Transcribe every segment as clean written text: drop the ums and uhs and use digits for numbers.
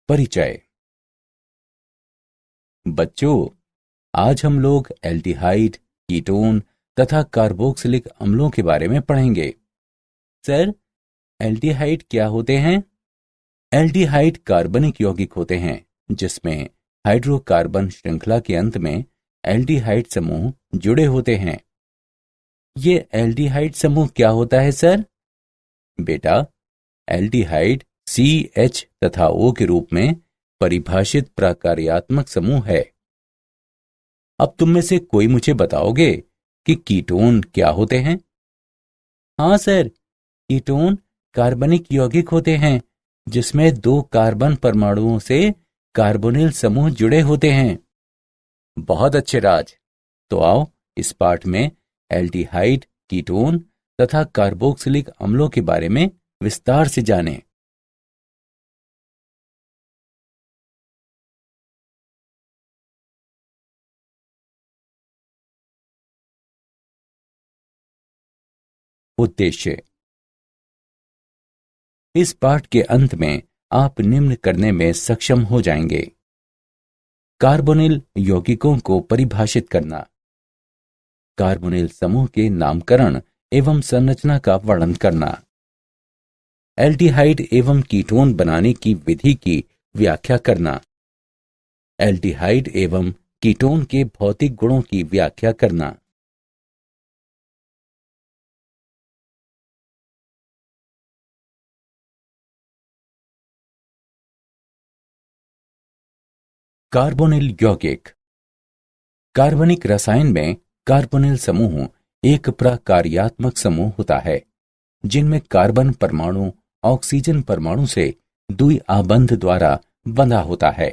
परिचय। बच्चों, आज हम लोग एल्डिहाइड, कीटोन तथा कार्बोक्सिलिक अम्लों के बारे में पढ़ेंगे। सर, एल्डिहाइड क्या होते हैं? एल्डिहाइड कार्बनिक यौगिक होते हैं जिसमें हाइड्रोकार्बन श्रृंखला के अंत में एल्डिहाइड समूह जुड़े होते हैं। ये एल्डिहाइड समूह क्या होता है सर? बेटा, एल्डिहाइड CH तथा O के रूप में परिभाषित प्रकार्यात्मक समूह है। अब तुम में से कोई मुझे बताओगे कि कीटोन क्या होते हैं? हाँ सर, कीटोन कार्बनिक यौगिक होते हैं जिसमें 2 कार्बन परमाणुओं से कार्बोनिल समूह जुड़े होते हैं। बहुत अच्छे राज। तो आओ इस पाठ में एल्डिहाइड, कीटोन तथा कार्बोक्सिलिक अम्लों के बारे में विस्तार से जानें। उद्देश्य। इस पाठ के अंत में आप निम्न करने में सक्षम हो जाएंगे। कार्बोनिल यौगिकों को परिभाषित करना, कार्बोनिल समूह के नामकरण एवं संरचना का वर्णन करना, एल्डिहाइड एवं कीटोन बनाने की विधि की व्याख्या करना, एल्डिहाइड एवं कीटोन के भौतिक गुणों की व्याख्या करना। कार्बोनिल यौगिक। कार्बनिक रसायन में कार्बोनिल समूह एक प्रकार्यात्मक समूह होता है जिनमें कार्बन परमाणु ऑक्सीजन परमाणु से द्विआबंध द्वारा बंधा होता है।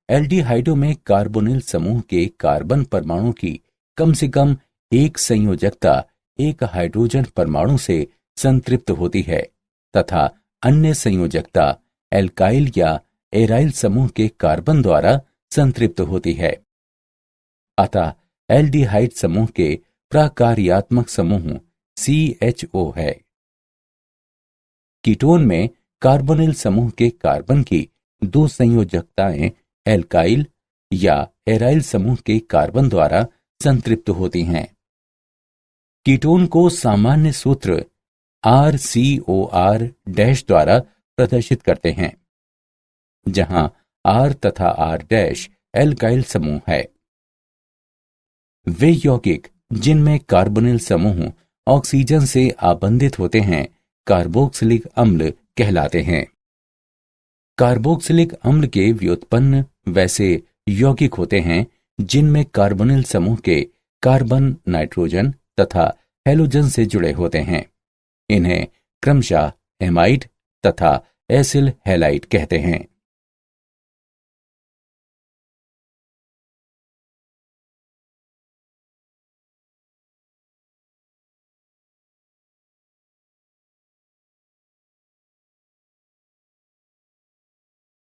एल्डिहाइडों में कार्बोनिल समूह के कार्बन परमाणु की कम से कम एक संयोजकता एक हाइड्रोजन परमाणु से संतृप्त होती है तथा अन्य संयोजकता एल्काइल या एराइल समूह के कार्बन द्वारा संतृप्त होती है। अतः एल्डिहाइड समूह के प्रकार्यात्मक समूह CHO है। कीटोन में कार्बोनिल समूह के कार्बन की 2 संयोजकताएं एल्काइल या एराइल समूह के कार्बन द्वारा संतृप्त होती हैं। कीटोन को सामान्य सूत्र RCOR- द्वारा प्रदर्शित करते हैं, जहां R तथा R- एल्काइल समूह है। वे यौगिक जिनमें कार्बोनिल समूह ऑक्सीजन से आबंधित होते हैं कार्बोक्सिलिक अम्ल कहलाते हैं। कार्बोक्सिलिक अम्ल के व्युत्पन्न वैसे यौगिक होते हैं जिनमें कार्बोनिल समूह के कार्बन, नाइट्रोजन तथा हैलोजन से जुड़े होते हैं। इन्हें क्रमशः एमाइड तथा एसिल हैलाइड कहते हैं।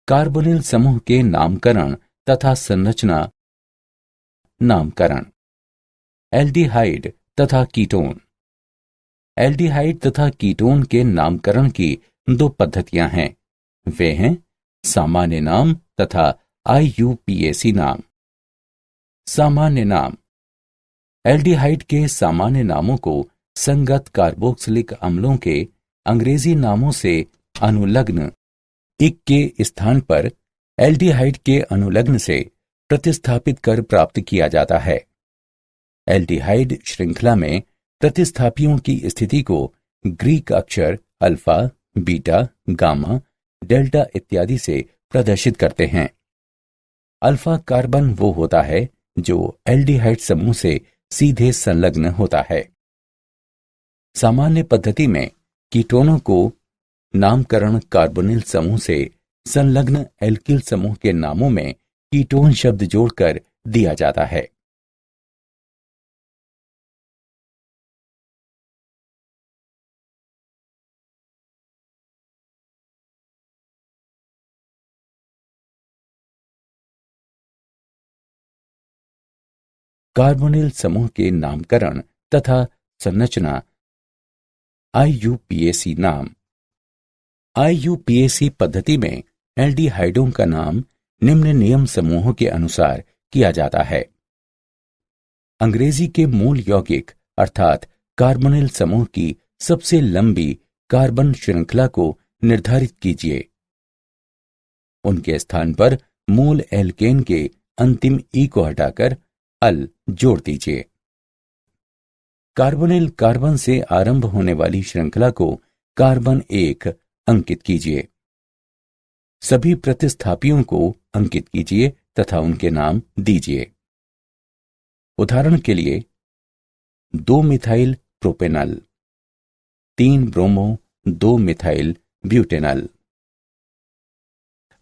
कार्बोनिल समूह के नामकरण तथा संरचना। नामकरण। एल्डिहाइड तथा कीटोन। एल्डिहाइड तथा कीटोन के नामकरण की 2 पद्धतियां हैं। वे हैं सामान्य नाम तथा IUPAC नाम। सामान्य नाम। एल्डिहाइड के सामान्य नामों को संगत कार्बोक्सिलिक अम्लों के अंग्रेजी नामों से अनुलग्न इक के स्थान पर एल्डिहाइड के अनुलग्न से प्रतिस्थापित कर प्राप्त किया जाता है। एल्डिहाइड श्रृंखला में प्रतिस्थापियों की स्थिति को ग्रीक अक्षर अल्फा, बीटा, गामा, डेल्टा इत्यादि से प्रदर्शित करते हैं। अल्फा कार्बन वो होता है जो एल्डिहाइड समूह से सीधे संलग्न होता है। सामान्य पद्धति में कीटोनों को नामकरण कार्बोनिल समूह से संलग्न एल्किल समूह के नामों में कीटोन शब्द जोड़कर दिया जाता है। कार्बोनिल समूह के नामकरण तथा संरचना। IUPAC नाम। IUPAC पद्धति में एल्डिहाइडों का नाम निम्न नियम समूहों के अनुसार किया जाता है। अंग्रेजी के मूल यौगिक अर्थात कार्बोनिल समूह की सबसे लंबी कार्बन श्रृंखला को निर्धारित कीजिए। उनके स्थान पर मूल एल्केन के अंतिम ई को हटाकर अल जोड़ दीजिए। कार्बोनिल कार्बन से आरंभ होने वाली श्रृंखला को कार्बन 1 अंकित कीजिए। सभी प्रतिस्थापियों को अंकित कीजिए तथा उनके नाम दीजिए। उदाहरण के लिए 2 methyl propanal, 3 bromo 2 methyl butanal.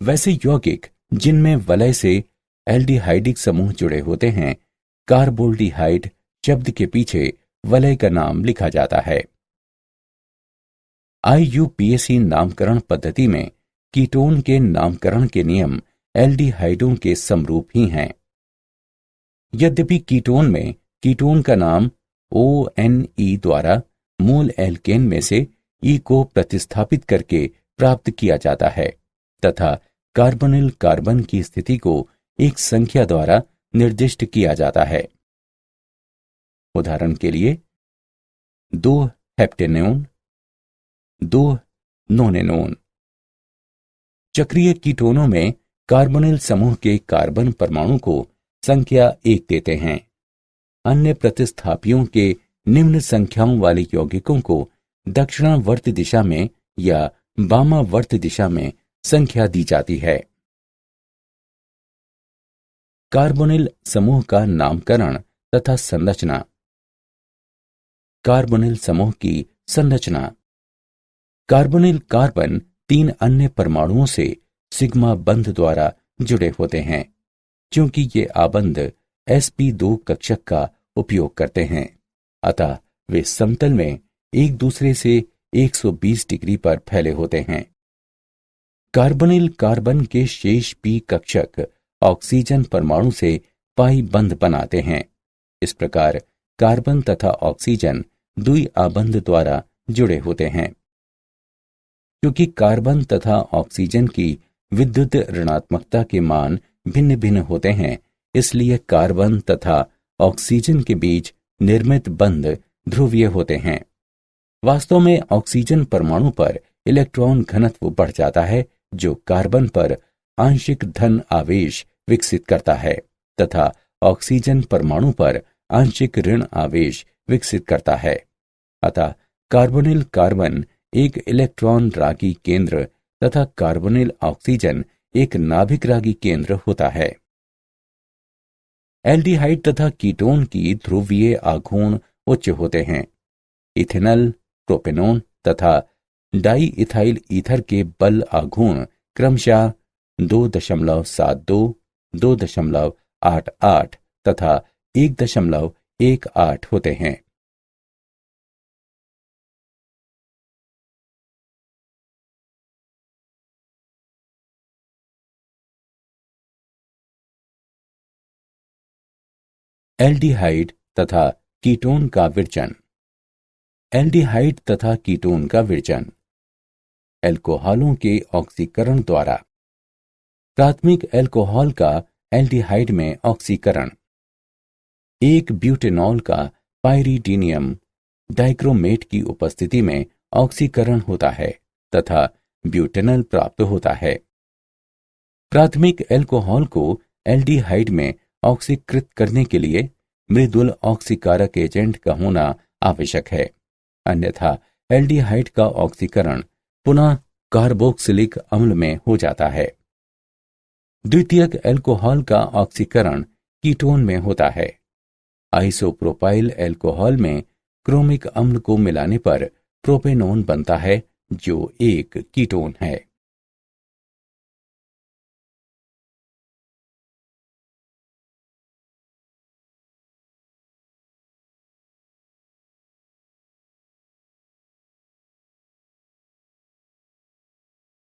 वैसे यौगिक जिनमें वलय से एल्डिहाइडिक समूह जुड़े होते हैं, कार्बोल्डिहाइड शब्द के पीछे वलय का नाम लिखा जाता है। IUPAC नामकरण पद्धति में कीटोन के नामकरण के नियम एल्डिहाइडों के समरूप ही हैं। यद्यपि कीटोन में कीटोन का नाम ONE द्वारा मूल एल्केन में से E को प्रतिस्थापित करके प्राप्त किया जाता है तथा कार्बोनिल कार्बन की स्थिति को एक संख्या द्वारा निर्दिष्ट किया जाता है। उदाहरण के लिए 2 हेप्टेनोन, 2 नोनेनोन। चक्रीय कीटोनों में कार्बोनिल समूह के कार्बन परमाणु को संख्या 1 देते हैं। अन्य प्रतिस्थापियों के निम्न संख्याओं वाले यौगिकों को दक्षिणावर्त दिशा में या वामावर्त दिशा में संख्या दी जाती है। कार्बोनिल समूह का नामकरण तथा संरचना। कार्बोनिल समूह की संरचना। कार्बोनिल कार्बन 3 अन्य परमाणुओं से सिग्मा बंध द्वारा जुड़े होते हैं। क्योंकि ये आबंध sp2 कक्षक का उपयोग करते हैं, अतः वे समतल में एक दूसरे से 120 डिग्री पर फैले होते हैं। कार्बोनिल कार्बन के शेष p कक्षक ऑक्सीजन परमाणु से पाई बंध बनाते हैं। इस प्रकार कार्बन तथा ऑक्सीजन द्वि आबंध द्वारा जुड़े होते हैं। क्योंकि कार्बन तथा ऑक्सीजन की विद्युत ऋणात्मकता के मान भिन्न भिन्न होते हैं, इसलिए कार्बन तथा ऑक्सीजन के बीच निर्मित बंध ध्रुवीय होते हैं। वास्तव में ऑक्सीजन परमाणु पर इलेक्ट्रॉन घनत्व बढ़ जाता है, जो कार्बन पर आंशिक धन आवेश विकसित करता है तथा ऑक्सीजन परमाणु पर आंशिक ऋण आवेश विकसित करता है। अतः कार्बोनिल कार्बन एक इलेक्ट्रॉन रागी केंद्र तथा कार्बोनिल ऑक्सीजन एक नाभिक रागी केंद्र होता है। एल्डिहाइड तथा कीटोन की ध्रुवीय आघूर्ण उच्च होते हैं। इथेनॉल, प्रोपेनोन तथा डाई इथाइल ईथर के बल आघूर्ण क्रमशः 2.72, 2.88 तथा 1.18 होते हैं। एल्डिहाइड तथा कीटोन का विरचन। एल्डिहाइड तथा कीटोन का विरचन एल्कोहलों के ऑक्सीकरण द्वारा। प्राथमिक एल्कोहल का एल्डिहाइड में ऑक्सीकरण। एक ब्यूटेनॉल का पाइरीडीनियम डाइक्रोमेट की उपस्थिति में ऑक्सीकरण होता है तथा ब्यूटेनल प्राप्त होता है। प्राथमिक एल्कोहल को एल्डिहाइड में ऑक्सीकृत करने के लिए मृदुल ऑक्सीकारक एजेंट का होना आवश्यक है, अन्यथा एल्डिहाइड का ऑक्सीकरण पुनः कार्बोक्सिलिक अम्ल में हो जाता है। द्वितीयक एल्कोहल का ऑक्सीकरण कीटोन में होता है। आइसोप्रोपाइल एल्कोहल में क्रोमिक अम्ल को मिलाने पर प्रोपेनोन बनता है, जो एक कीटोन है।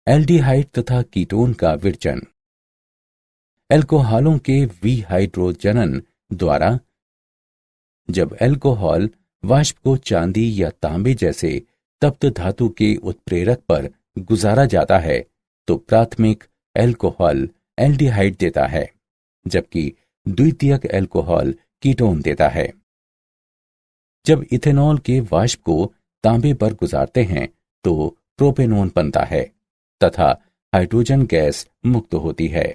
एल्डिहाइड तथा कीटोन का विरचन। एल्कोहलों के विहाइड्रोजनन द्वारा जब एल्कोहल वाष्प को चांदी या तांबे जैसे तप्त धातु के उत्प्रेरक पर गुजारा जाता है, तो प्राथमिक एल्कोहल एल्डिहाइड देता है, जबकि द्वितीयक एल्कोहल कीटोन देता है। जब इथेनॉल के वाष्प को तांबे पर गुजारते हैं तो प्रोपेनॉन बनता है तथा हाइड्रोजन गैस मुक्त होती है।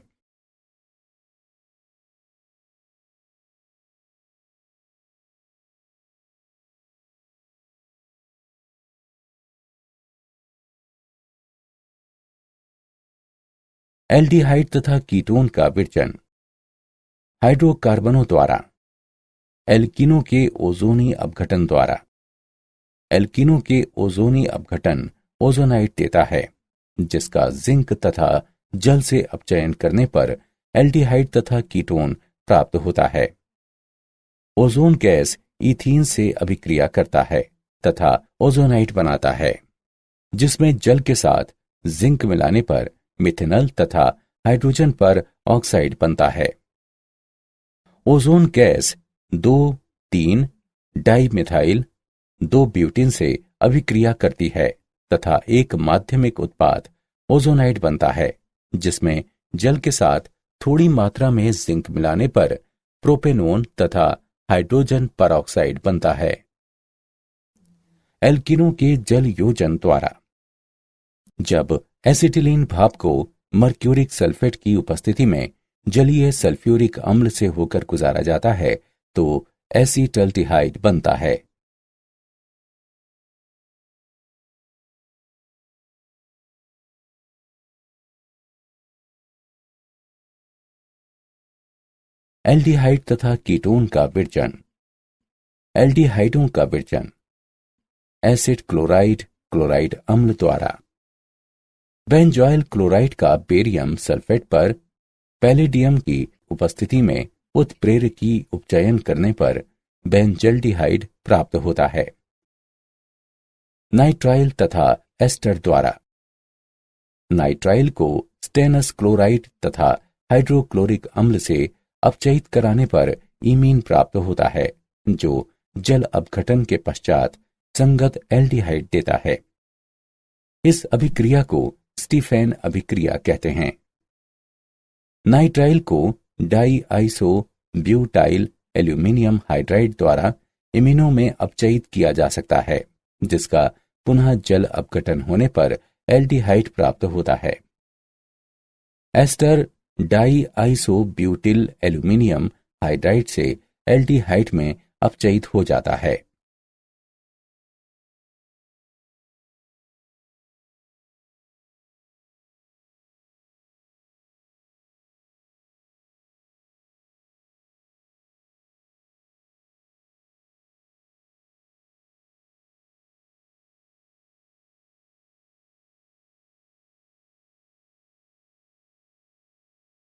एल्डिहाइड तथा कीटोन का विरजन हाइड्रोकार्बनों द्वारा, एल्कीनों के ओजोनी अपघटन द्वारा। एल्कीनों के ओजोनी अपघटन ओजोनाइट देता है, जिसका जिंक तथा जल से अपचयन करने पर एल्डिहाइड तथा कीटोन प्राप्त होता है। ओजोन गैस ईथीन से अभिक्रिया करता है तथा ओजोनाइट बनाता है, जिसमें जल के साथ जिंक मिलाने पर मिथेनल तथा हाइड्रोजन पर ऑक्साइड बनता है। ओजोन गैस 2,3 डाइमिथाइल 2 ब्यूटेन से अभिक्रिया करती है तथा एक माध्यमिक उत्पाद ओजोनाइट बनता है, जिसमें जल के साथ थोड़ी मात्रा में जिंक मिलाने पर प्रोपेनोन तथा हाइड्रोजन परऑक्साइड बनता है। एल्कीनों के जल योजन द्वारा, जब एसिटिलीन भाप को मर्क्यूरिक सल्फेट की उपस्थिति में जलीय सल्फ्यूरिक अम्ल से होकर गुजारा जाता है तो एसीटल्डिहाइड बनता है। एल्डिहाइड तथा कीटोन का विरजन। एल्डिहाइडों का विरजन एसिड क्लोराइड क्लोराइड अम्ल द्वारा। बेंजॉइल क्लोराइड का बेरियम सल्फेट पर पैलेडियम की उपस्थिति में उत्प्रेरकी उपचयन करने पर बेंजल्डिहाइड प्राप्त होता है। नाइट्राइल तथा एस्टर द्वारा। नाइट्राइल को स्टेनस क्लोराइड तथा हाइड्रोक्लोरिक अम्ल से अपचयित कराने पर इमीन प्राप्त होता है, जो जल अपघटन के पश्चात संगत एल्डिहाइड देता है। इस अभिक्रिया को स्टीफेन अभिक्रिया कहते हैं। नाइट्राइल को diisobutyl aluminium hydride द्वारा इमिनो में अपचयित किया जा सकता है, जिसका पुनः जल अपघटन होने पर एल्डिहाइड प्राप्त होता है। Ester diisobutyl aluminium hydride से एल्डिहाइड में अपचयित हो जाता है।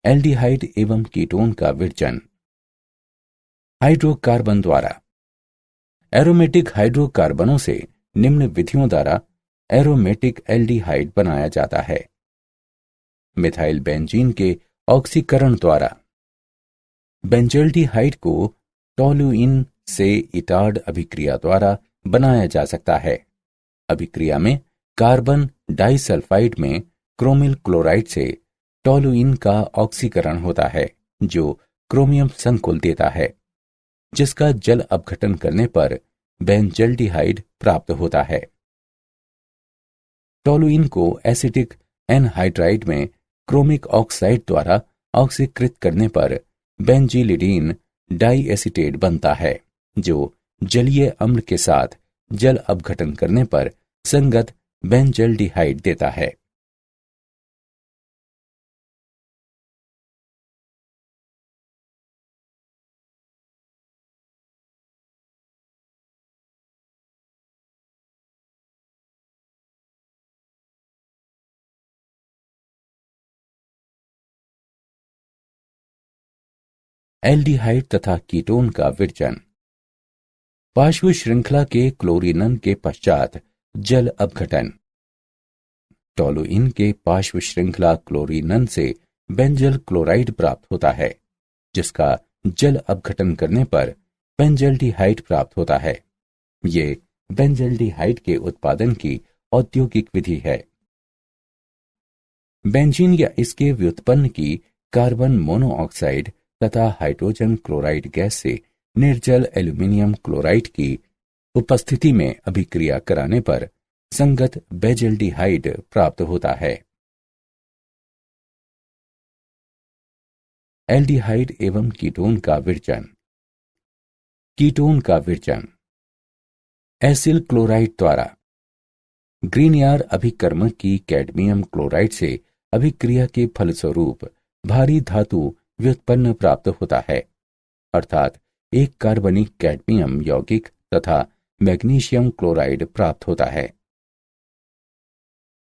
एल्डिहाइड एवं कीटोन का विरजन हाइड्रोकार्बन द्वारा। एरोमेटिक हाइड्रोकार्बनों से निम्न विधियों द्वारा एरोमेटिक एल्डिहाइड बनाया जाता है। मिथाइल बेंजीन के ऑक्सीकरण द्वारा। बेंजल्डिहाइड को टोलुइन से इटार्ड अभिक्रिया द्वारा बनाया जा सकता है। अभिक्रिया में कार्बन डाइसल्फाइड में क्रोमिल क्लोराइड से टोलुइन का ऑक्सीकरण होता है, जो क्रोमियम संकुल देता है, जिसका जल अपघटन करने पर बेंजल्डिहाइड प्राप्त होता है। टोलुइन को एसिटिक एनहाइड्राइड में क्रोमिक ऑक्साइड द्वारा ऑक्सीकृत करने पर बेंजीलिडीन डाइएसिटेट बनता है, जो जलीय अम्ल के साथ जल अपघटन करने पर संगत बेंजल्डिहाइड देता है। एल्डिहाइड तथा कीटोन का विरजन पार्श्व श्रृंखला के क्लोरीनन के पश्चात जल अपघटन। टोलुइन के पार्श्व श्रृंखला क्लोरीनन से बेंजल क्लोराइड प्राप्त होता है, जिसका जल अपघटन करने पर बेंजल्डिहाइड प्राप्त होता है। ये बेंजल्डिहाइड के उत्पादन की औद्योगिक विधि है। बेंजीन या इसके व्युत्पन्न की कार्बन मोनोऑक्साइड तथा हाइड्रोजन क्लोराइड गैस से निर्जल एल्यूमिनियम क्लोराइड की उपस्थिति में अभिक्रिया कराने पर संगत बेजल्डिहाइड प्राप्त होता है। एल्डिहाइड एवं कीटोन का विरचन। कीटोन का विरचन एसिल क्लोराइड द्वारा ग्रीनियर अभिकर्मक की कैडमियम क्लोराइड से अभिक्रिया के फलस्वरूप भारी धातु व्युत्पन्न प्राप्त होता है, अर्थात एक कार्बनिक कैडमियम यौगिक तथा मैग्नीशियम क्लोराइड प्राप्त होता है।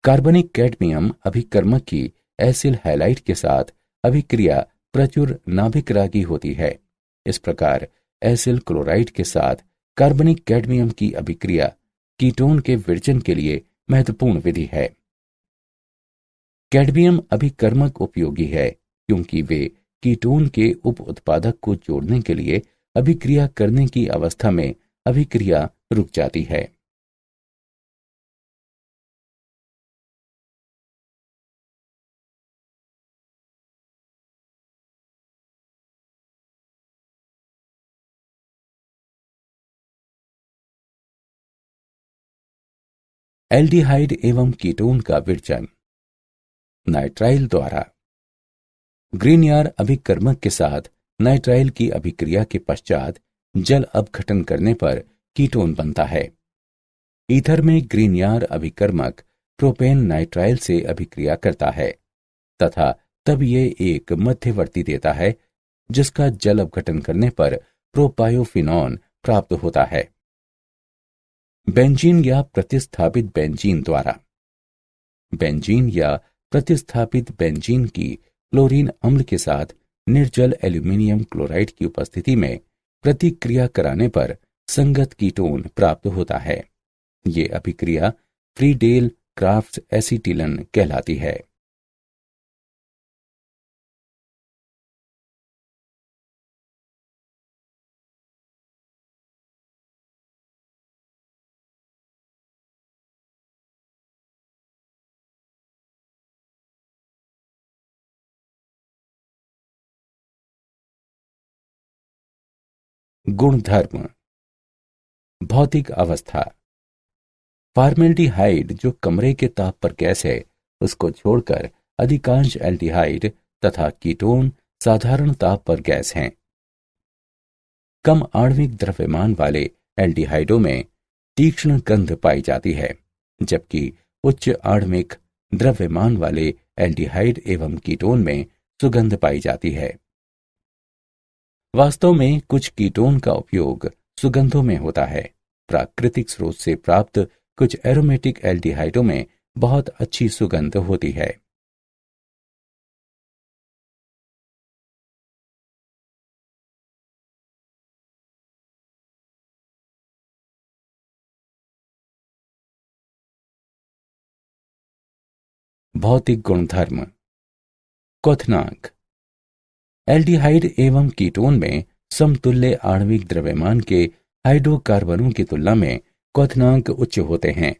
कार्बनिक कैडमियम अभिकर्मक की एसिल हैलाइड के साथ अभिक्रिया प्रचुर नाभिकरागी होती है। इस प्रकार एसिल क्लोराइड के साथ कार्बनिक कैडमियम की अभिक्रिया कीटोन के विरचन के लिए महत्वपूर्ण विधि है। कैडमियम अभिकर्मक उपयोगी है क्योंकि वे कीटोन के उप उत्पादक को जोड़ने के लिए अभिक्रिया करने की अवस्था में अभिक्रिया रुक जाती है। एल्डिहाइड एवं कीटोन का विरचन नाइट्राइल द्वारा ग्रीनियर अभिकर्मक के साथ नाइट्राइल की अभिक्रिया के पश्चात जल अपघटन करने पर कीटोन बनता है। ईथर में ग्रीनियर अभिकर्मक प्रोपेन नाइट्राइल से अभिक्रिया करता है तथा तब ये एक मध्यवर्ती देता है जिसका जल अपघटन करने पर प्रोपायोफिनॉन प्राप्त होता है। बेंजीन या प्रतिस्थापित बेंजीन द्वारा बेंजीन या प्रतिस्थापित बेंजीन की क्लोरीन अम्ल के साथ निर्जल एल्यूमिनियम क्लोराइड की उपस्थिति में प्रतिक्रिया कराने पर संगत कीटोन प्राप्त होता है। ये अभिक्रिया फ्रीडेल क्राफ्ट एसीटिलन कहलाती है। गुणधर्म। भौतिक अवस्था। फॉर्मेल्डिहाइड जो कमरे के ताप पर गैस है उसको छोड़कर अधिकांश एल्डिहाइड तथा कीटोन साधारण ताप पर गैस हैं। कम आणविक द्रव्यमान वाले एल्डिहाइडों में तीक्ष्ण गंध पाई जाती है, जबकि उच्च आणविक द्रव्यमान वाले एल्डिहाइड एवं कीटोन में सुगंध पाई जाती है। वास्तव में कुछ कीटोन का उपयोग सुगंधों में होता है। प्राकृतिक स्रोत से प्राप्त कुछ एरोमेटिक एल्डिहाइडों में बहुत अच्छी सुगंध होती है। भौतिक गुणधर्म। क्वथनांक। एल्डिहाइड एवं कीटोन में समतुल्य आणविक द्रव्यमान के हाइड्रोकार्बनों की तुलना में क्वथनांक उच्च होते हैं।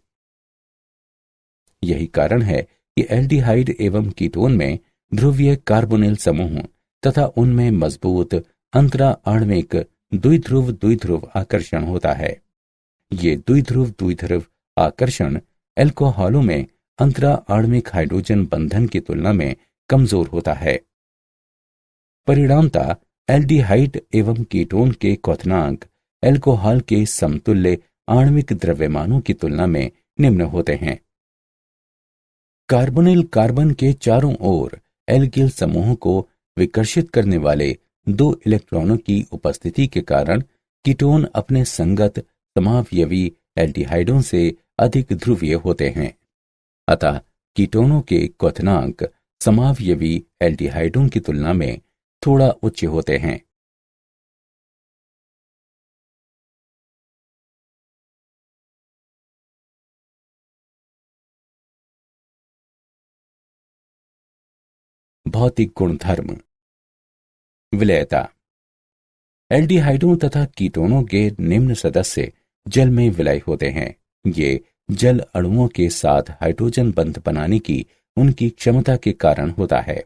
यही कारण है कि एल्डिहाइड एवं कीटोन में ध्रुवीय कार्बोनिल समूह तथा उनमें मजबूत अंतरा आणविक द्विध्रुव आकर्षण होता है। ये द्विध्रुव आकर्षण एल्कोहलों में अंतरा आणविक हाइड्रोजन बंधन की तुलना में कमजोर होता है। परिणामतः एल्डिहाइड एवं कीटोन के क्वथनांक एल्कोहल के समतुल्य आणविक द्रव्यमानों की तुलना में निम्न होते हैं। कार्बोनिल कार्बन के चारों ओर एल्किल समूह को विकर्षित करने वाले 2 इलेक्ट्रॉनों की उपस्थिति के कारण कीटोन अपने संगत समावयवी एल्डिहाइडों से अधिक ध्रुवीय होते हैं। अतः कीटोनों के क्वथनांक समावयवी एल्डिहाइडों की तुलना में थोड़ा उच्च होते हैं। भौतिक गुणधर्म। विलयता। एल्डिहाइडों तथा कीटोनों के निम्न सदस्य जल में विलय होते हैं। ये जल अणुओं के साथ हाइड्रोजन बंध बनाने की उनकी क्षमता के कारण होता है।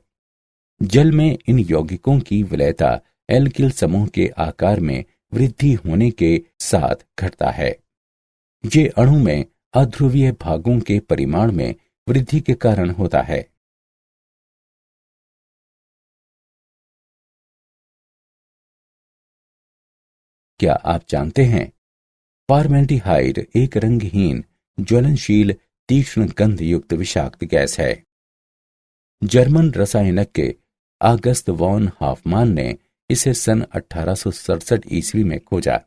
जल में इन यौगिकों की विलयता एल्किल समूह के आकार में वृद्धि होने के साथ घटता है। ये अणु में अध्रुवीय भागों के परिमाण में वृद्धि के कारण होता है। क्या आप जानते हैं, फॉर्मेल्डिहाइड एक रंगहीन, ज्वलनशील, तीक्ष्ण गंध युक्त विषाक्त गैस है। जर्मन रसायनज्ञ ऑगस्ट वॉन हाफमान ने इसे सन 1867 ईस्वी में खोजा।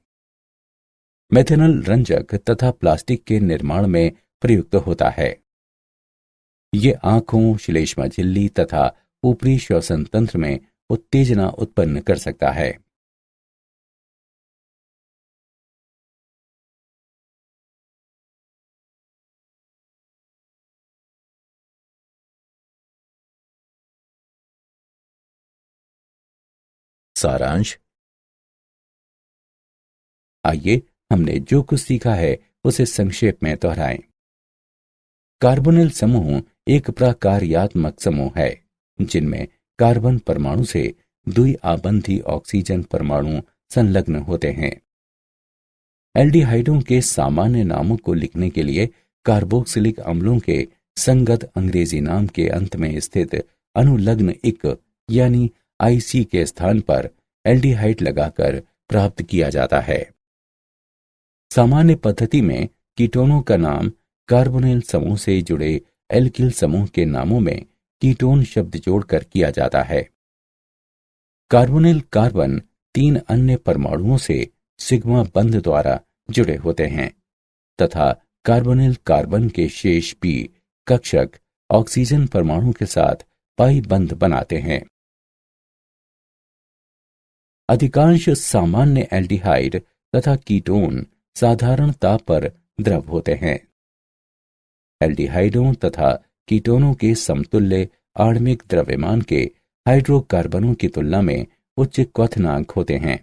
मेथेनॉल रंजक तथा प्लास्टिक के निर्माण में प्रयुक्त होता है। ये आंखों, श्लेष्मा झिल्ली तथा ऊपरी श्वसन तंत्र में उत्तेजना उत्पन्न कर सकता है। सारांश। आइए हमने जो कुछ सीखा है उसे संक्षेप में दोहराएं। कार्बोनिल समूह एक प्रकार्यात्मक समूह है जिनमें कार्बन परमाणु से द्विआबंधी ऑक्सीजन परमाणु संलग्न होते हैं। एल्डिहाइडों के सामान्य नामों को लिखने के लिए कार्बोक्सिलिक अम्लों के संगत अंग्रेजी नाम के अंत में स्थित अनुलग्न इक यानी आईसी के स्थान पर एल्डिहाइड लगाकर प्राप्त किया जाता है। सामान्य पद्धति में कीटोनों का नाम कार्बोनिल समूह से जुड़े एल्किल समूह के नामों में कीटोन शब्द जोड़कर किया जाता है। कार्बोनिल कार्बन 3 अन्य परमाणुओं से सिग्मा बंध द्वारा जुड़े होते हैं तथा कार्बोनिल कार्बन के शेष पी कक्षक ऑक्सीजन परमाणु के साथ पाई बंध बनाते हैं। अधिकांश सामान्य एल्डिहाइड तथा कीटोन साधारण ताप पर द्रव होते हैं। एल्डिहाइडों तथा कीटोनों के समतुल्य आणविक द्रव्यमान के हाइड्रोकार्बनों की तुलना में उच्च क्वथनांक होते हैं।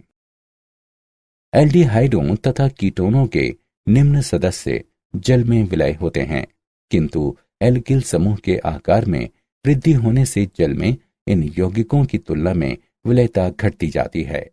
एल्डिहाइडों तथा कीटोनों के निम्न सदस्य जल में विलय होते हैं, किंतु एल्किल समूह के आकार में वृद्धि होने से जल में इन यौगिकों की तुलना में विलयता घटती जाती है।